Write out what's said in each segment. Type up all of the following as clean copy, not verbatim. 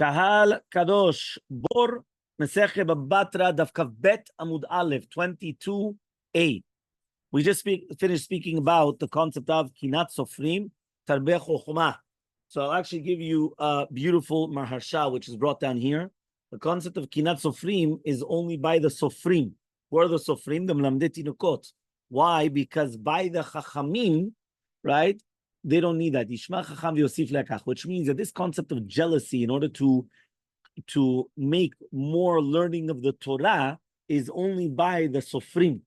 Kahal Kadosh Bor Masechet Bava Batra Daf Bet Amud Aleph 22a. We just finished speaking about the concept of Kinat Sofrim Tarbeh Chochmah. So I'll actually give you a beautiful Maharsha, which is brought down here. The concept of Kinat Sofrim is only by the Sofrim. Who are the Sofrim? The Mlamdei Tinukot. Why? Because by the Chachamim, right, they don't need that. Yishma Chacham v'yosif lekach, which means that this concept of jealousy, in order to make more learning of the Torah, is only by the Sofrim.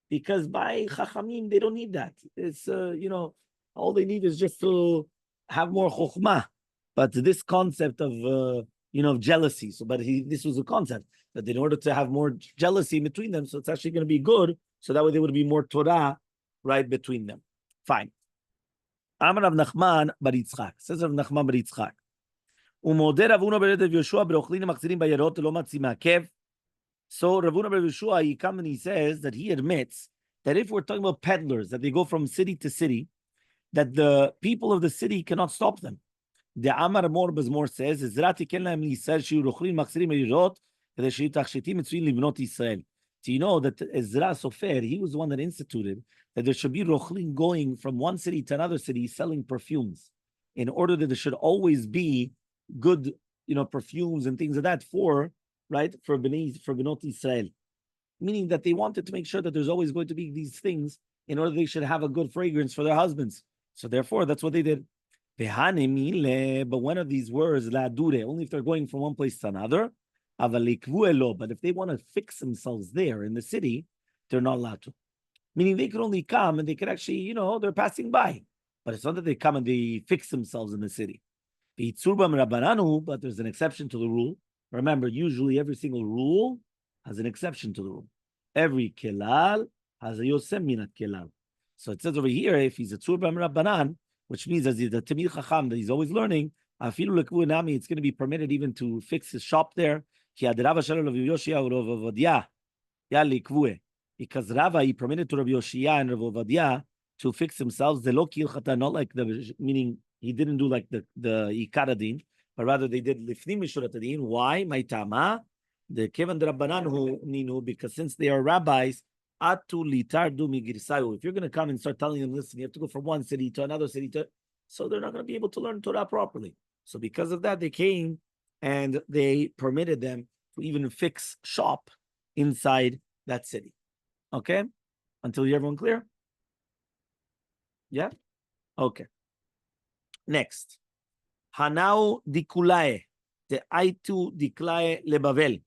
Because by Chachamim, they don't need that. It's, all they need is just to have more Chokhmah. But this concept of, jealousy. So, this was a concept that in order to have more jealousy between them, so it's actually going to be good. So that way there would be more Torah right between them. Fine. Amar Rav Nachman bar Yitzchak. Says Rav Nachman bar Yitzchak. Umoder Ravuna bar Yoshua berochlin machzirim bayarot lo matzi ma'akev. So Ravuna bar Yoshua, he comes and he says that he admits that if we're talking about peddlers, that they go from city to city, that the people of the city cannot stop them. The Amar Mor Bazmor says, "Ezrati ken lahem li'Yisrael shiu rochlin machzirim bayarot kedei shiu tachshitim mitzvim livnot Yisrael." So you know that Ezra Sofer, he was the one that instituted that there should be rochlin going from one city to another city selling perfumes, in order that there should always be good, perfumes and things like that for Benot Israel. Meaning that they wanted to make sure that there's always going to be these things in order they should have a good fragrance for their husbands. So therefore, that's what they did. But one of these words, la dure, only if they're going from one place to another. But if they want to fix themselves there in the city, they're not allowed to. Meaning they could only come and they could actually, they're passing by. But it's not that they come and they fix themselves in the city. But there's an exception to the rule. Remember, usually every single rule has an exception to the rule. Every kelal has a yosem minat kelal. So it says over here, if he's a tzur b'am rabbanan, which means as he's a tamid chacham that he's always learning, it's going to be permitted even to fix his shop there. Because Rava, he permitted to Rabbi Yoshia and Rav Ovadia to fix themselves. Not like meaning he didn't do like the Ikaradin, but rather they did lifnim mishuratadin. Why? Maitama, the Kevan Rabbanan who ninu, because since they are rabbis, atu litardu migirsayu. If you're going to come and start telling them, listen, you have to go from one city to another city, so they're not going to be able to learn Torah properly. So because of that, they came and they permitted them to even fix shop inside that city. Okay? Until everyone clear? Yeah? Okay. Next. Hanau dikulae. The aitu diklae lebavel.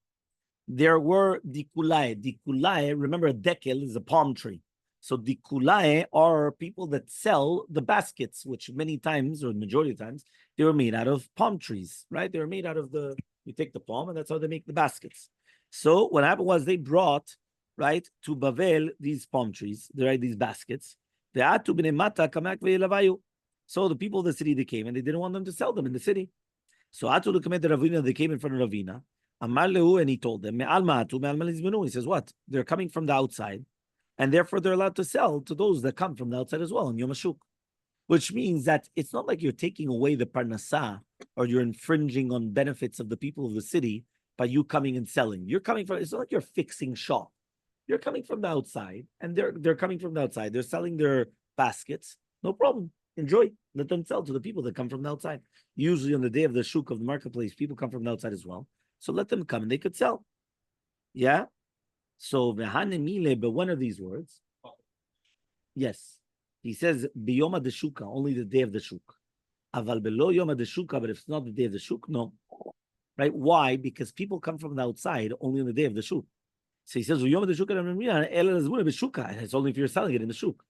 There were dikulae. Dikulae, remember a dekel is a palm tree. So dikulae are people that sell the baskets, which many times, or the majority of times, they were made out of palm trees, right? They were made out of you take the palm and that's how they make the baskets. So what happened was they brought, right, to Bavel, these palm trees, right, these baskets. So the people of the city, they came and they didn't want them to sell them in the city. So they came in front of Ravina. And he told them, he says, what? They're coming from the outside, and therefore they're allowed to sell to those that come from the outside as well in Yom HaShuk. Which means that it's not like you're taking away the parnasah or you're infringing on benefits of the people of the city by you coming and selling. You're coming from, it's not like you're fixing shop. You're coming from the outside, and they're coming from the outside. They're selling their baskets. No problem. Enjoy. Let them sell to the people that come from the outside. Usually on the day of the shuk of the marketplace, people come from the outside as well. So let them come and they could sell. Yeah? So, v'hanemile, but one of these words, yes. He says, biyoma de shuka, only the day of the shuk. Aval belo yoma de shuka, but if it's not the day of the shuk, no. Right? Why? Because people come from the outside only on the day of the shuk. So he says, yoma de shuka, and it's only if you're selling it in the shuk.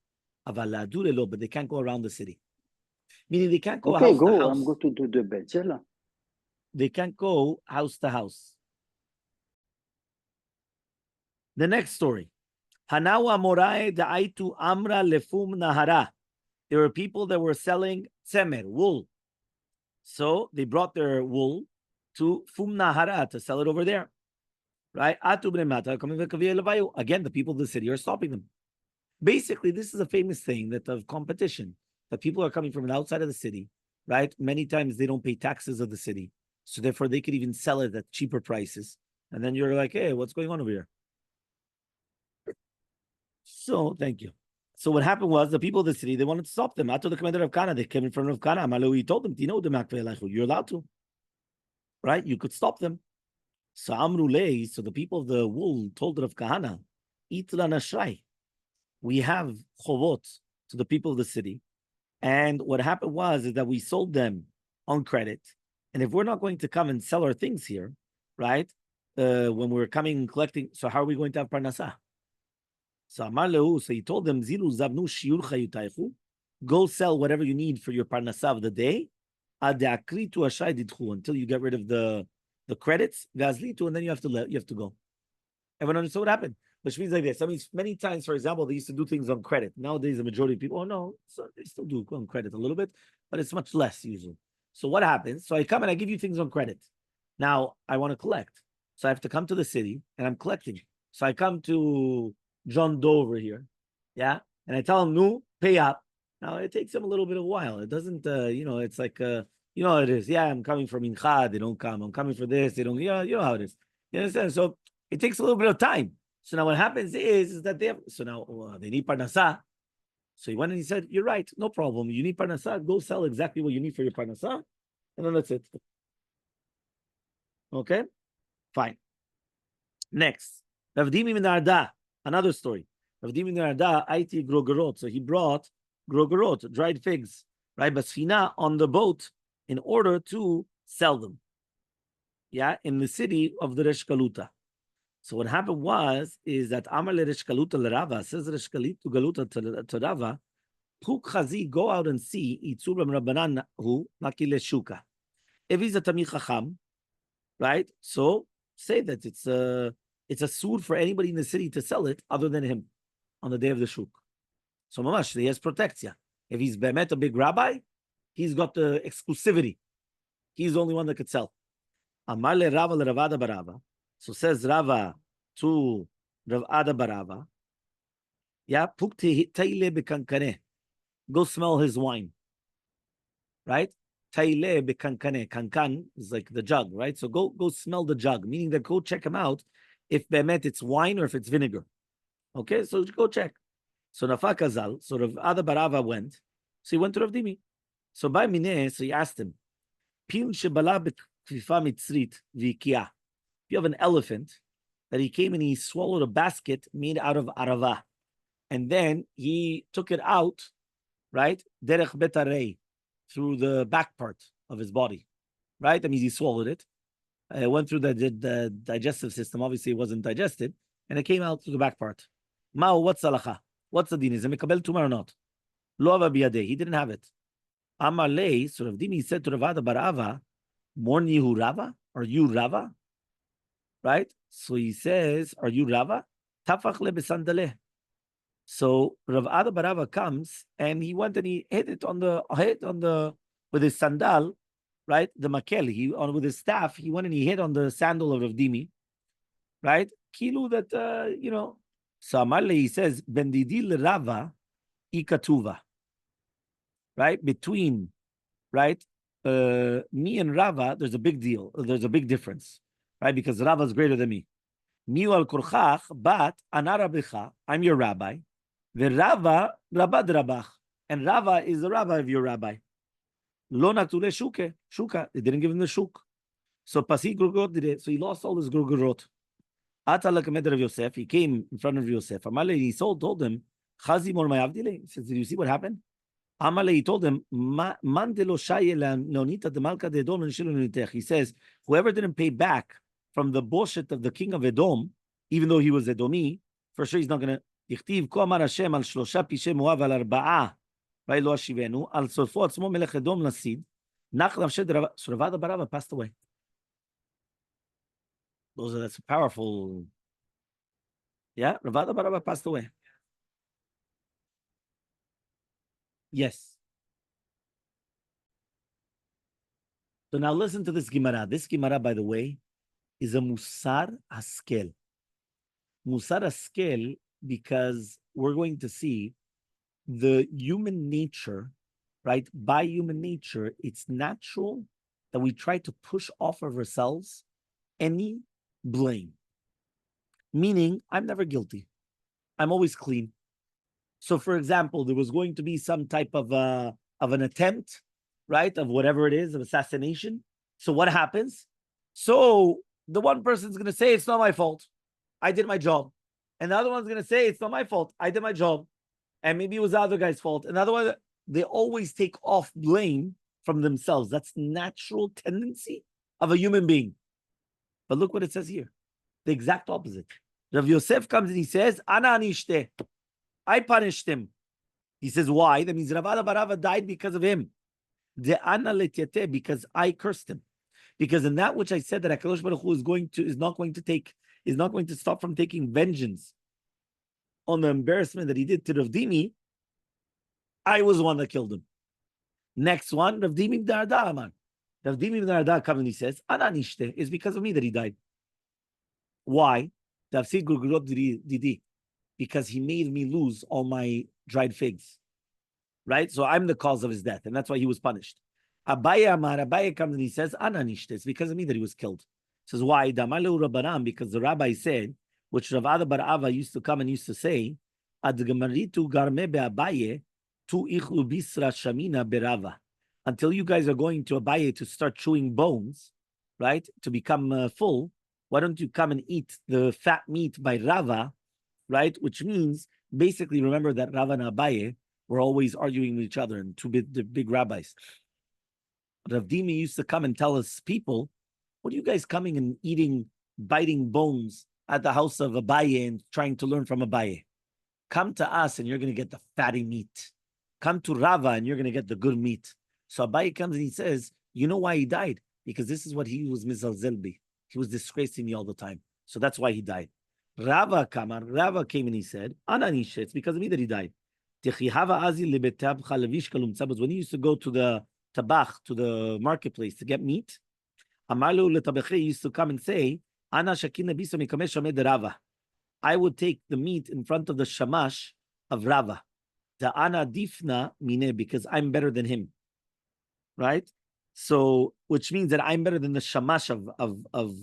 Aval ladurelo, but they can't go around the city. Meaning they can't go house to house. I'm going to do the Betzela. They can't go house to house. The next story. Hanawa morai da'aitu amra lefum nahara. There were people that were selling tzemer, wool. So they brought their wool to Fum Nahara to sell it over there. Right? Again, the people of the city are stopping them. Basically, this is a famous thing that of competition, that people are coming from the outside of the city, right? Many times they don't pay taxes of the city. So therefore, they could even sell it at cheaper prices. And then you're like, hey, what's going on over here? So thank you. So what happened was the people of the city, they wanted to stop them. After the commander of Kana, they came in front of Kana. He told them, you're allowed to, right? You could stop them. So Amrulei, so the people of the wool told Rav Kahana, Itla Nashrai. We have chovot to the people of the city. And what happened was is that we sold them on credit. And if we're not going to come and sell our things here, right? When we're coming and collecting, so how are we going to have parnasah? So Amar Lehu, so he told them, Zilu Zavnu Shiur Chayutaychu, go sell whatever you need for your parnasah of the day, until you get rid of the credits, Gazlitu, and then you have to go. Everyone understood what happened? Which means like this. I mean, many times, for example, they used to do things on credit. Nowadays, the majority of people, oh no, so they still do on credit a little bit, but it's much less usually. So what happens? So I come and I give you things on credit. Now I want to collect. So I have to come to the city and I'm collecting. So I come to John Doe over here, yeah, and I tell him, no, pay up. Now it takes him a little bit of a while. It doesn't, it's like, you know how it is. Yeah, I'm coming from Incha, they don't come. I'm coming for this, they don't. You know how it is. You understand? So it takes a little bit of time. So now what happens is that they have. So now they need parnasah. So he went and he said, "You're right, no problem. You need parnasah. Go sell exactly what you need for your parnasah, and then that's it." Okay, fine. Next, Rav Dimi min Arda, another story. Rav Dimi min Arda, IT grogorot. So he brought grogorot, dried figs, right? Basfina on the boat in order to sell them. Yeah, in the city of the Resh Galuta. So what happened is that Amar le Resh Galuta l'Rava, says Resh Galuta to Rava, Puk Chazi, go out and see, Itzuram Rabbanan hu, Maki le Shuka. If he's a Tamil Chacham, right? So say that it's a suit for anybody in the city to sell it other than him on the day of the shuk. So mamash, he has protection. If he's bemet a big rabbi, he's got the exclusivity. He's the only one that could sell. Amar le Rava le Ravada Barava. So says Rava to Ravada Barava. Yeah, pukte taile bekankane. Go smell his wine. Right? Taile bekankane. Kankan is like the jug, right? So go smell the jug, meaning that go check him out if bemet it's wine or if it's vinegar. Okay, so go check. So Nafakazal, so Ravada Barava went. So he went to Rav Dimi. So by Mineh, so he asked him, Pil shebala b'kfifa mitzrit v'ikiyah. You have an elephant that he came and he swallowed a basket made out of arava. And then he took it out, right? Derech betarei, through the back part of his body, right? That means he swallowed it. It went through the digestive system. Obviously, it wasn't digested. And it came out through the back part. Mao, what's salacha? What's the din? Is it mekabel tumah or not? Lo ava biyadeh. He didn't have it. Amalei, so Rav Dimi said to Ravada Barava, Morn Yehu Rava? Are you Rava? Right? So he says, are you Rava? Tafach le besandaleh. So Rav Ada Barava comes and he went and he hit it on the with his sandal, right? The makel. With his staff, he went and he hit on the sandal of Rav Dimi, right? Kilu that So Amarle, he says, Bendidil Rava ikatuva. Right? Between, right? Me and Rava, there's a big deal. There's a big difference, right? Because Rava is greater than me. Miu al kurchach, but anarabicha, I'm your rabbi. The Rava, Rabad Rabach. And Rava is the rabbi of your rabbi. Lo natule shuka. They didn't give him the shuk. So Pasi Grugorot did it. So he lost all his Grugorot. Ata lakamed of Yosef. He came in front of Yosef. Amale, he told him, Chazi mor mayavdile. He says, did you see what happened? Amale, he told him, he says, whoever didn't pay back from the bullshit of the king of Edom, even though he was Edomi, for sure he's not going to. יכתיב כה אמר השם על 3 פשעי מואב על 4 ולא אשיבנו על סופו עצמו מלך אדום נסיד נח נפשי דרבה. So Ravada Barava passed away. That's a powerful. Yeah, Ravada Barava passed away. Yes. So now listen to this Gemara. This Gemara, by the way, is a Musar Haskel. Musar Haskel, because we're going to see the human nature, right? By human nature, it's natural that we try to push off of ourselves any blame. Meaning, I'm never guilty. I'm always clean. So, for example, there was going to be some type of an attempt, right, of whatever it is, of assassination. So what happens? So the one person's going to say, it's not my fault. I did my job. And the other one's going to say, it's not my fault. I did my job. And maybe it was the other guy's fault. Another one, they always take off blame from themselves. That's natural tendency of a human being. But look what it says here. The exact opposite. Rav Yosef comes and he says, Ana anishte. I punished him. He says, why? That means Ravada Barava died because of him. De ana letiate, because I cursed him. Because in that which I said that HaKadosh Baruch Hu is not going to stop from taking vengeance on the embarrassment that he did to Rav Dimi, I was the one that killed him. Next one, Rav Dimi Darda Amar. Rav Dimi Darda comes and he says, Ana nishte, is because of me that he died. Why? Because he made me lose all my dried figs. Right? So I'm the cause of his death, and that's why he was punished. Abaye comes and he says, Ana nishte, it's because of me that he was killed. He says, why? Because the rabbi said, which Rav Ada bar Ava used to come and used to say, until you guys are going to Abaye to start chewing bones, right, to become full, why don't you come and eat the fat meat by Rava, right, which means, basically, remember that Rava and Abaye were always arguing with each other, and the big rabbis. Rav Dimi used to come and tell us people, what are you guys coming and eating, biting bones at the house of Abaye and trying to learn from Abaye? Come to us and you're going to get the fatty meat. Come to Rava and you're going to get the good meat. So Abaye comes and he says, you know why he died? Because this is what he was mizalzelbi. He was disgracing me all the time. So that's why he died. Rava came and he said, Ananisha, it's because of me that he died. When he used to go to the tabach, to the marketplace to get meat, he used to come and say, I would take the meat in front of the shamash of Rava. The ana difna mine, because I'm better than him. Right? So, which means that I'm better than the shamash of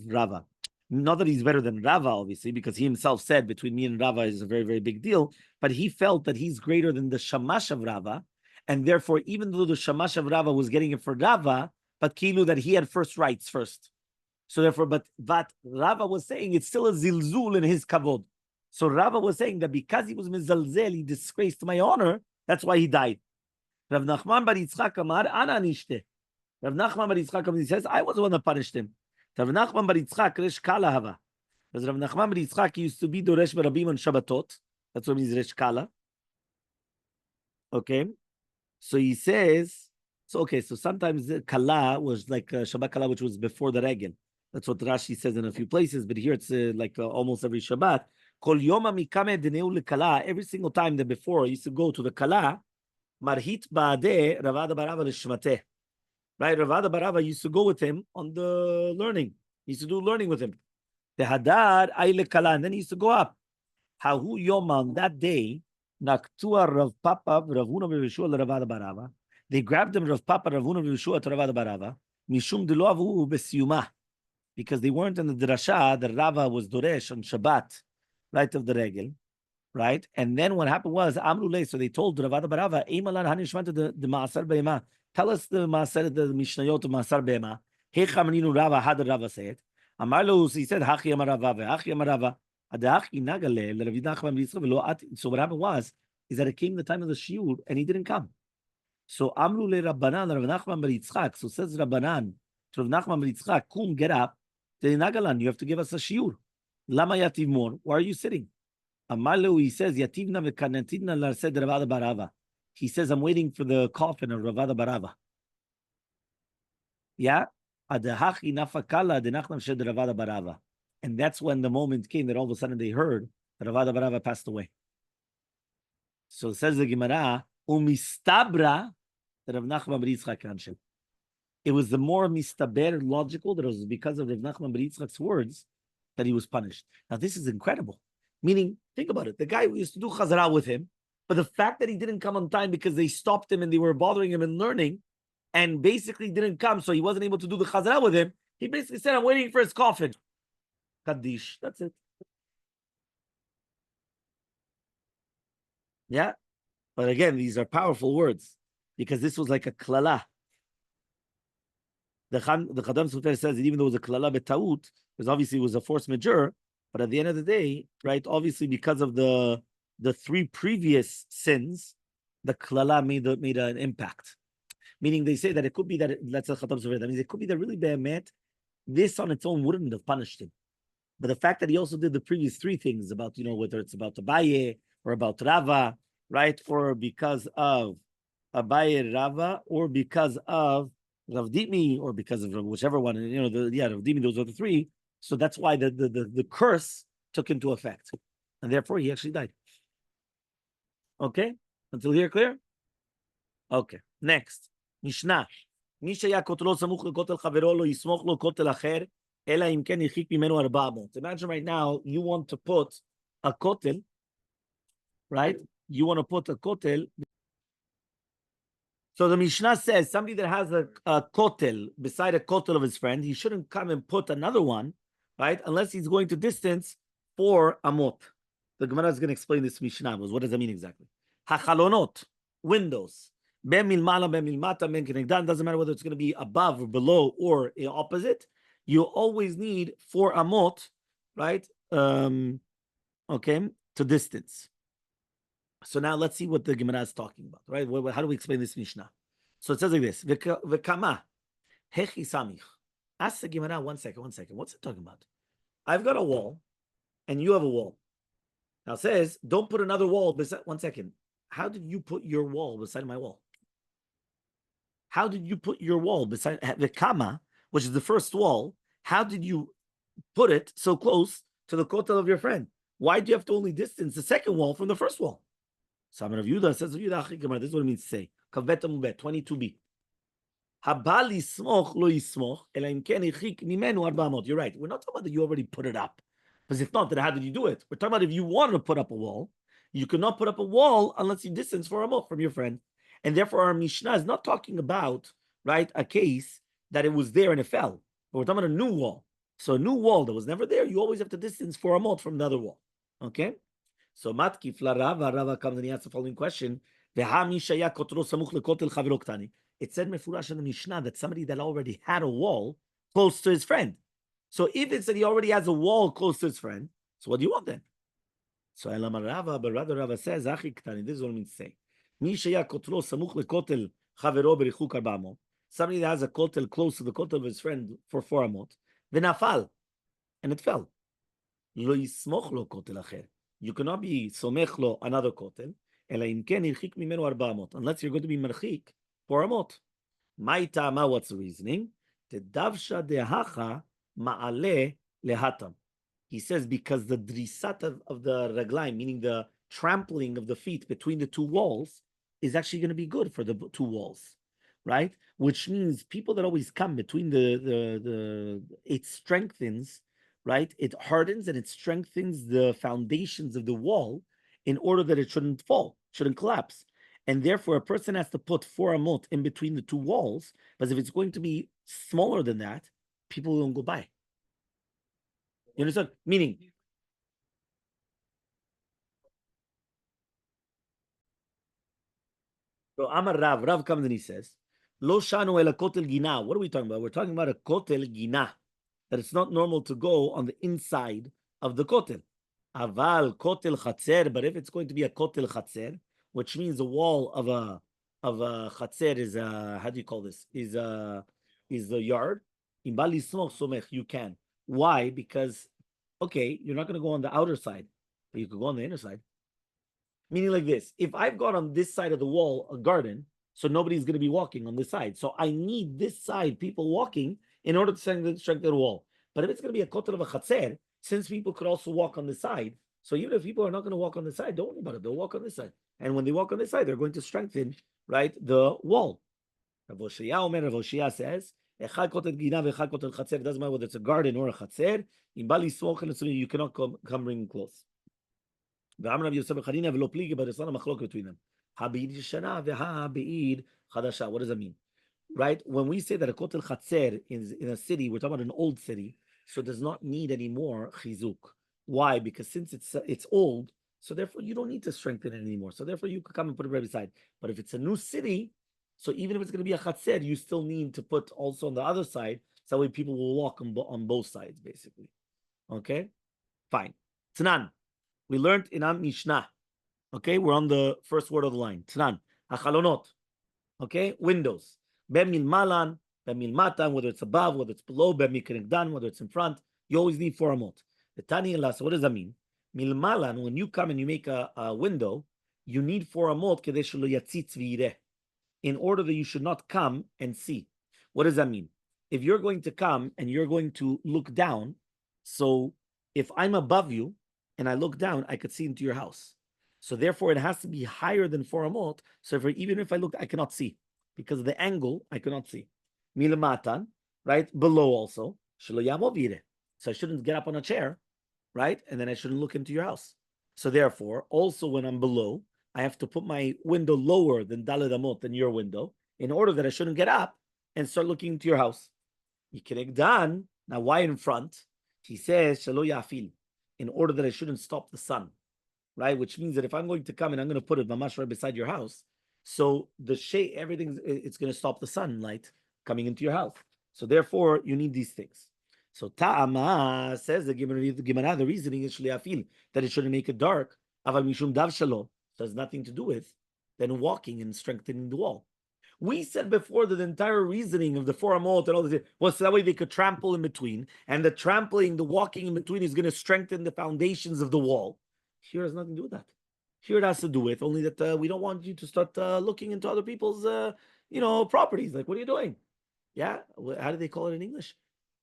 Rava. Not that he's better than Rava, obviously, because he himself said between me and Rava is a very, very big deal, but he felt that he's greater than the shamash of Rava, and therefore, even though the shamash of Rava was getting it for Rava, but Kilu that he had first rights first. So therefore, but Rava was saying it's still a zilzul in his kavod. So Rava was saying that because he was mizalzel, he disgraced my honor, that's why he died. Rav Nachman bar Yitzchak amar, ana nishte. Rav Nachman bar Yitzchak comes, he says, I was the one that punished him. Rav Nachman bar Yitzchak resh kala hava. Because Rav Nachman bar Yitzchak used to be doresh barabim on Shabbatot. That's what means resh kala. Okay. So he says, so sometimes kala was like Shabbat kala, which was before the regel. That's what Rashi says in a few places, but here it's almost every Shabbat. Kol yoma mikame deneu lekala. Every single time that before I used to go to the kala, marhit baade Ravada barava l'shmateh. Right, Ravada barava used to go with him on the learning. He used to do learning with him. The hadar ay lekala, and then he used to go up. Hahu yoma, on that day, naktua Rav Papa Rav Huna v'Yeshua Ravada barava. They grabbed him, Rav Papa Rav Huna v'Yeshua to Ravada barava. Mishum delo avu b'siyuma. Because they weren't in the drasha that Rava was doresh on Shabbat, right, of the regel, right? And then what happened was, Amruleh, so they told Ravada Barava, Eimalan Hanishmanta the Maasar Be'ema. Tell us the Maasar, the Mishnayot of Maasar Be'ema. Hechamaninu Rava, how did Rava say it? Amarlo, he said, Hachi Amarava, Hachi Amarava. Adachi Nagale, so what happened was, is that it came the time of the Shiur, and he didn't come. So Amruleh Rabbanan, Rav Nachman bar Yitzchak, so says Rabbanan, to Rav Nachman bar Yitzchak, Kum, get up. You have to give us a shiur. Lama yativ more. Why are you sitting? Amalu, he says, yativna v'kanatidna l'arsed Ravada barava. He says, I'm waiting for the coffin of Ravada barava. Yeah? Adahachi nafakala denachnam shed Ravada barava. And that's when the moment came that all of a sudden they heard that Ravada barava passed away. So it says the Gemara, umistabra that Rav Nachman bar Yitzchak answered. It was the more mistaber logical that it was because of Rav Nachman bar Yitzchak's words that he was punished. Now this is incredible. Meaning, think about it. The guy used to do chazara with him, but the fact that he didn't come on time because they stopped him and they were bothering him in learning, and basically didn't come, so he wasn't able to do the chazara with him, he basically said, I'm waiting for his coffin. Kaddish. That's it. Yeah. But again, these are powerful words because this was like a klala. The Chadam Sofer says that even though it was a klala betaut, because obviously it was a force majeure, but at the end of the day, right, obviously because of the three previous sins, the klala made an impact. Meaning they say that it could be that, let's say Chadam Sofer, that means it could be that really be'emet, this on its own wouldn't have punished him. But the fact that he also did the previous three things about, whether it's about Abaye or about Rava, right? Or because of Abaye, Rava, or because of Rav Dimi, or because of whichever one, Rav Dimi, those are the three. So that's why the curse took into effect. And therefore he actually died. Okay? Until here, clear? Okay. Next. Mishnah. מי שהיה כותלו סמוך לכותל חברו לא יסמוך לו כותל אחר, אלא אם כן הרחיק ממנו 400. Imagine right now, you want to put a kotel, right? You want to put a kotel. So the Mishnah says somebody that has a kotel beside a kotel of his friend, he shouldn't come and put another one, right? Unless he's going to distance 4 amot. The Gemara is going to explain this Mishnah. What does that mean exactly? Hachalonot, windows. Doesn't matter whether it's going to be above or below or opposite. You always need 4 amot, right? Okay, to distance. So now let's see what the Gemara is talking about, right? How do we explain this Mishnah? So it says like this: V'kama hechi samich. Ask the Gemara, one second. What's it talking about? I've got a wall, and you have a wall. Now it says, don't put another wall beside. One second. How did you put your wall beside my wall? How did you put your wall beside the kama, which is the first wall? How did you put it so close to the kotel of your friend? Why do you have to only distance the second wall from the first wall? So Rav Yudah says, this is what it means to say. 22b. You're right. We're not talking about that you already put it up. Because if not, then how did you do it? We're talking about if you wanted to put up a wall, you cannot put up a wall unless you distance 4 amot from your friend. And therefore, our Mishnah is not talking about, right, a case that it was there and it fell. But we're talking about a new wall. So a new wall that was never there, you always have to distance 4 amot from the other wall. Okay? So Matkif la Rava comes and he asks the following question. It said mefurash in the Mishnah that somebody that already had a wall close to his friend. So if it's that he already has a wall close to his friend, so what do you want then? So Rava, but rather Rava says, this is what it means to say. Somebody that has a kotel close to the kotel of his friend for 4 amot, v'nafal, and it fell. Lo yismoch lo kotel acher. You cannot be somech lo another kotel, unless you're going to be merchik 4 amot. Ma'itama, what's the reasoning? The davsha dehacha ma'ale lehatam. He says because the drisat of the raglaim, meaning the trampling of the feet between the 2 walls, is actually going to be good for the 2 walls, right? Which means people that always come between it strengthens, right? It hardens and it strengthens the foundations of the wall in order that it shouldn't fall, shouldn't collapse. And therefore, a person has to put 4 amot in between the 2 walls, because if it's going to be smaller than that, people won't go by. You understand? Meaning, so Amar Rav comes and he says, Lo shanu el kotel gina. What are we talking about? We're talking about a kotel gina, that it's not normal to go on the inside of the kotel. Aval kotel chatzer, but if it's going to be a kotel chatzer, which means the wall of a chatzer is a, how do you call this? Is the yard. In Bali Smok Somech, you can. Why? Because okay, you're not going to go on the outer side, but you could go on the inner side. Meaning like this, if I've got on this side of the wall a garden, so nobody's going to be walking on this side. So I need this side, people walking, in order to strengthen the wall. But if it's going to be a kotel of a chatzer, since people could also walk on the side, so even if people are not going to walk on the side, don't worry about it. They'll walk on this side. And when they walk on this side, they're going to strengthen, right, the wall. Rav Oshia says, Hechal kotel gina v'echal kotel chatzer. It doesn't matter whether it's a garden or a chatzer. In Bali Smochen, you cannot come bring close. But it's not a machlok between them. What does that mean? right? When we say that a kotel chatzer is in a city, we're talking about an old city, so it does not need any more chizuk. Why? Because since it's old, so therefore you don't need to strengthen it anymore. So therefore you could come and put it right beside. But if it's a new city, so even if it's going to be a chatzer, you still need to put also on the other side, so that way people will walk on both sides, basically. Okay, fine. Tanan, we learned in our Mishnah. Okay, we're on the first word of the line. Tanan, hachalonot. Okay, windows. Bemil malan, bemil matan, whether it's above, whether it's below, bemil kenegdan, whether it's in front. You always need four amot. The tani and lasa, what does that mean? Milmalan, when you come and you make a window, you need four amot kadesh lo yatzitz v'yireh, in order that you should not come and see. What does that mean? If you're going to come and you're going to look down, so if I'm above you and I look down, I could see into your house. So therefore, it has to be higher than 4 amot. So even if I look, I cannot see because of the angle. I cannot see. Milamatan, right below also. So I shouldn't get up on a chair, right? And then I shouldn't look into your house. So therefore, also when I'm below, I have to put my window lower than Daled Amot, than your window, in order that I shouldn't get up and start looking into your house. Yikinegdan, now why in front? He says, Shalo Yafil, in order that I shouldn't stop the sun, right? Which means that if I'm going to come and I'm going to put it mamash right beside your house, so the shade, everything, it's going to stop the sunlight coming into your house. So therefore, you need these things. So Ta'ama says the Gemara, the reasoning is Shliafil, that it shouldn't make it dark. Aval Mishum Dav Shalom, so has nothing to do with then walking and strengthening the wall. We said before that the entire reasoning of the 4 amot and all this was so that way they could trample in between, and the trampling, the walking in between is going to strengthen the foundations of the wall. Here has nothing to do with that. Here it has to do with only that we don't want you to start looking into other people's, properties. Like, what are you doing? Yeah, how do they call it in English?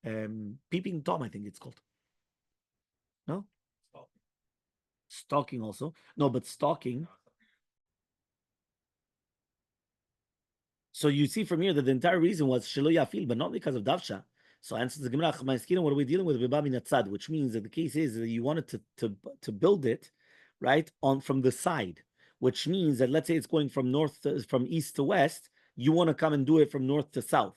Peeping Tom, I think it's called. No, stalking also. No, but stalking. So you see from here that the entire reason was Shelo Yafil, but not because of Davsha. So answers the Gemara, what are we dealing with? Which means that the case is that you wanted to build it, right, on from the side, which means that let's say it's going from from east to west, you want to come and do it from north to south,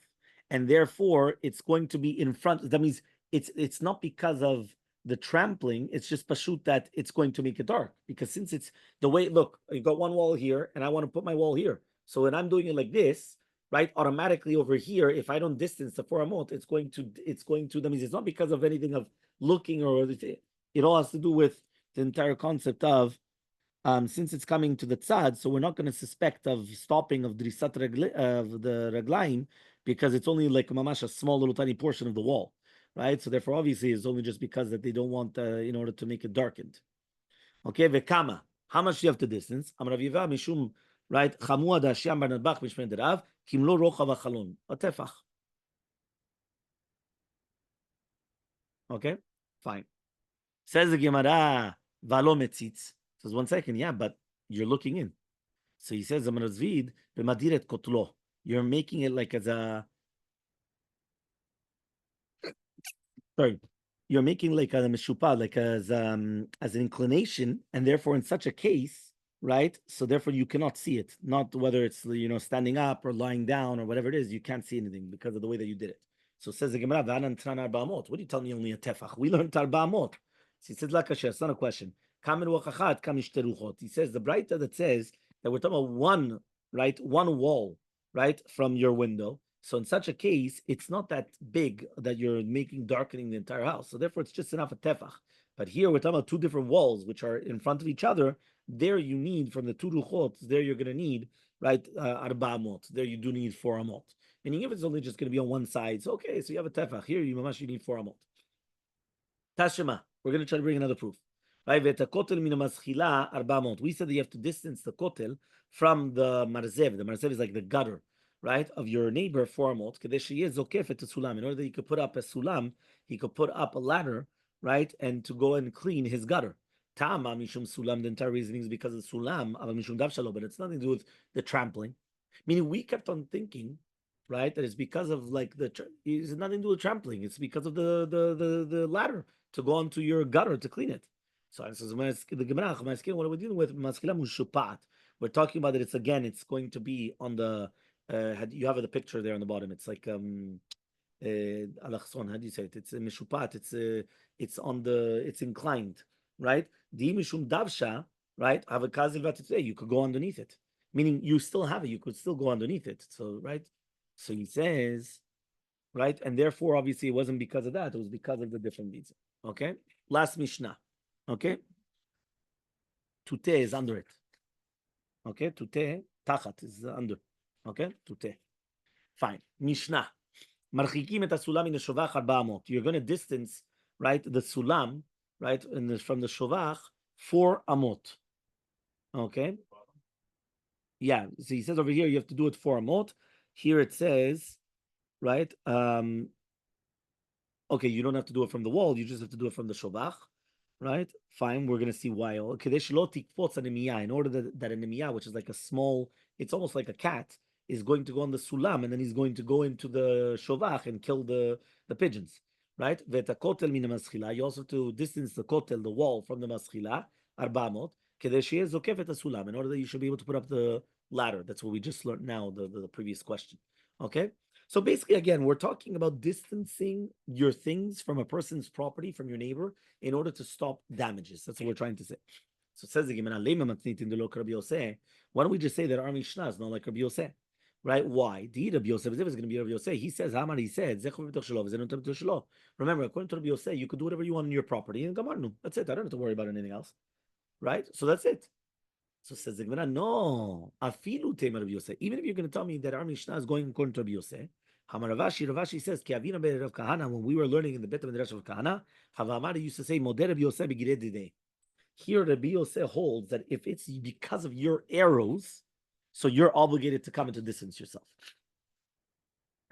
and therefore it's going to be in front. That means it's not because of the trampling, it's just pashut that it's going to make it dark, because since it's the way, look, you got one wall here, and I want to put my wall here. So when I'm doing it like this, right, automatically over here, if I don't distance the 4 amot, it's going to, that means it's not because of anything of looking or it all has to do with the entire concept of, since it's coming to the tzad, so we're not going to suspect of stopping of drisat of the raglaim, because it's only like mamash, a small little tiny portion of the wall, right? So therefore, obviously, it's only just because that they don't want, in order to make it darkened. Okay, vekama. How much do you have to distance? Amraviva mishum, right? Chamua da shiam bar nadbach mishmen derav kimlo rochav achalon atefach. Okay, fine. Says the Gemara, valo metzitz. Says 1 second, yeah, but you're looking in. So he says, Amrazvid b'madiret kotlo. You're making it like sorry, you're making like a meshupa, like as an inclination, and therefore in such a case, right? So therefore you cannot see it. Not whether it's standing up or lying down or whatever it is, you can't see anything because of the way that you did it. So says the Gemara, what do you tell me only a tefach? We learned arba'amot. So he says, it's not a question. He says the brighter that says that we're talking about one, right, one wall, right, from your window. So in such a case, it's not that big that you're darkening the entire house. So therefore, it's just enough a tefach. But here we're talking about 2 different walls which are in front of each other. There you need, from the 2 ruchot, there you're going to need, right, arba'amot. There you do need 4 amot. Meaning if it's only just going to be on one side, so okay, so you have a tefach. Here you need 4 amot. Tashema, we're going to try to bring another proof. Right, we said that you have to distance the kotel from the marzev. The marzev is like the gutter, right, of your neighbor 4 amot. In order that he could put up a sulam, he could put up a ladder, right, and to go and clean his gutter. Tama mishum sulam. The entire reasoning is because of sulam, mishum dav shalom, but it's nothing to do with the trampling. Meaning we kept on thinking, right, that it's because of like it's nothing to do with trampling. It's because of the ladder to go onto your gutter to clean it. So it says the Gemara, what are we dealing with? We're talking about that it's going to be on the you have the picture there on the bottom. It's like Alachson, how do you say it? It's mishupat. It's on the. It's inclined, right? Di mishum davsha, right? Have a kazil today. You could go underneath it, meaning you still have it. You could still go underneath it. So right. So he says, right, and therefore, obviously, it wasn't because of that. It was because of the different deeds. Okay. Last mishnah. Okay. Tute is under it. Okay. Tute tachat is under. Okay. Tute. Fine. Mishnah. Marchikim et hasulam in the shovach 400. You're going to distance, right, the sulam, right, from the shovach 4 amot. Okay. Yeah. So he says over here you have to do it 4 amot. Here it says, right. Okay, you don't have to do it from the wall. You just have to do it from the shovach, right? Fine. We're going to see why. In order that an emiyah, which is like a small, it's almost like a cat, is going to go on the sulam, and then he's going to go into the shovach and kill the pigeons, right? You also have to distance the kotel, the wall, from the maschila, 400, in order that you should be able to put up the ladder. That's what we just learned now, the previous question. Okay? So basically, again, we're talking about distancing your things from a person's property, from your neighbor, in order to stop damages. That's what we're trying to say. So it says the Gemara, why don't we just say that our Mishnah is not like Rabbi Yosef? Right? Why? The Rabbi Yosef is going to be Rabbi Yosef. He says, Hamar, he said, remember, according to Rabbi Yosef, you could do whatever you want on your property and Gamarnu. That's it. I don't have to worry about anything else. Right? So that's it. So says the Gemara, no, afilu tema Rabbi Yosef. Even if you're going to tell me that our Mishnah is going according to Rabbi Yosef, Ravashi says, Ki avina be Rav Kahana, when we were learning in the Bet of Midrash of Kahana, Havamari used to say, Moder Rabbi Yosef b'girei didei. Here Rabbi Yosef holds that if it's because of your arrows, so you're obligated to come and to distance yourself.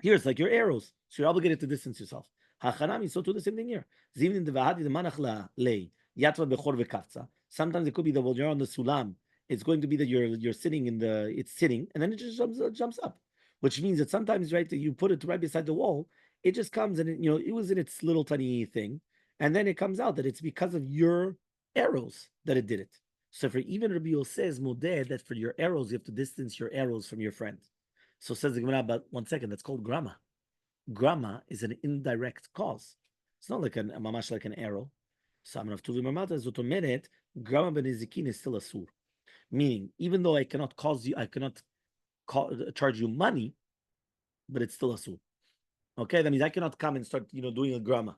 Here it's like your arrows, so you're obligated to distance yourself. Hachanami, so to the same thing here. Zivin the vahadi the manach la lei yatva bechor vekavtza. Sometimes it could be that while you're on the sulam, it's going to be that you're sitting it's sitting, and then it just jumps up, which means that sometimes, right, that you put it right beside the wall, it just comes and it was in its little tiny thing, and then it comes out that it's because of your arrows that it did it. So for even Rabbi Yosef says modeh that for your arrows you have to distance your arrows from your friend. So says the Gemara, but 1 second, that's called grama. Grama is an indirect cause. It's not like a mamash like an arrow. So I'm going to zotomeret grama benizikin is still asur. Meaning, even though I cannot charge you money, but it's still asur. Okay, that means I cannot come and start, doing a grama,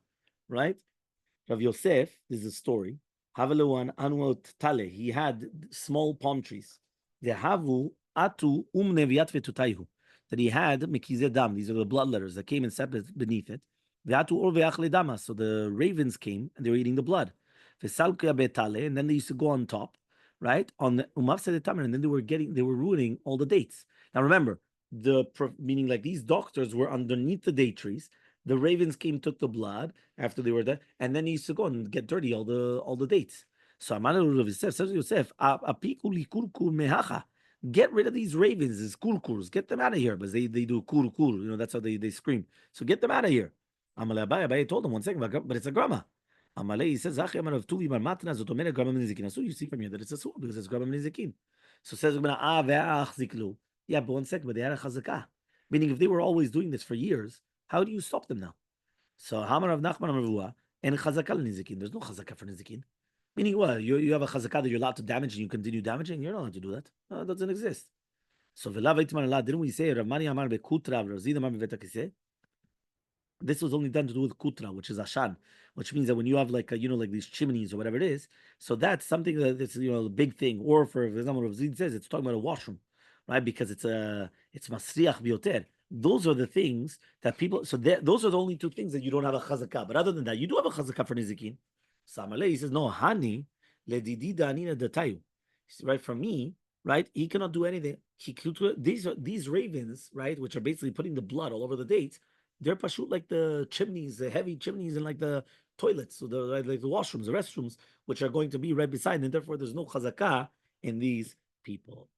right? Rav Yosef, this is a story. Havelewan anwot tale. He had small palm trees. Havu atu neviat vetutaihu. That he had mekizeh dam. These are the blood letters that came and sat beneath it. Ve'atu or ve'achle dama. So the ravens came and they were eating the blood. Ve'salkuya betale. And then they used to go on top, right? On the umavsed tamer. And then they were ruining all the dates. Now remember, meaning like these doctors were underneath the date trees. The ravens came, took the blood after they were there, and then he used to go and get dirty all the dates. So says Yosef, get rid of these ravens, these kurkurs, get them out of here. But they do kurkur, that's how they scream. So get them out of here. Abaye told him 1 second, but it's a grama. Elmaleh, he says, so you see from here that it's a sur because it's grama nizikin. So says, yeah, but 1 second, but they had a chazakah. Meaning if they were always doing this for years, how do you stop them now? So Hamar of Nachman Amruvua and chazakah nizikin. There's no chazakah for nizikin. Meaning what? You have a chazakah that you're allowed to damage and you continue damaging? You're not allowed to do that. No, it doesn't exist. So didn't we say Ramani Amar Bekutra Razid Amar Bevetakise? This was only done to do with kutra, which is ashan, which means that when you have like like these chimneys or whatever it is, so that's something that's a big thing. Or for example, Rav Zid says it's talking about a washroom, right? Because it's masriach bioter. Those are the things that people. So those are the only 2 things that you don't have a chazakah. But other than that, you do have a chazakah for nizikin. So Elmaleh, he says no hani ledidi danina datayu. Right, from me, right? He cannot do anything. These ravens, right, which are basically putting the blood all over the dates. They're pashut like the chimneys, the heavy chimneys, and like the toilets, so like the washrooms, the restrooms, which are going to be right beside, and therefore there's no chazakah in these people.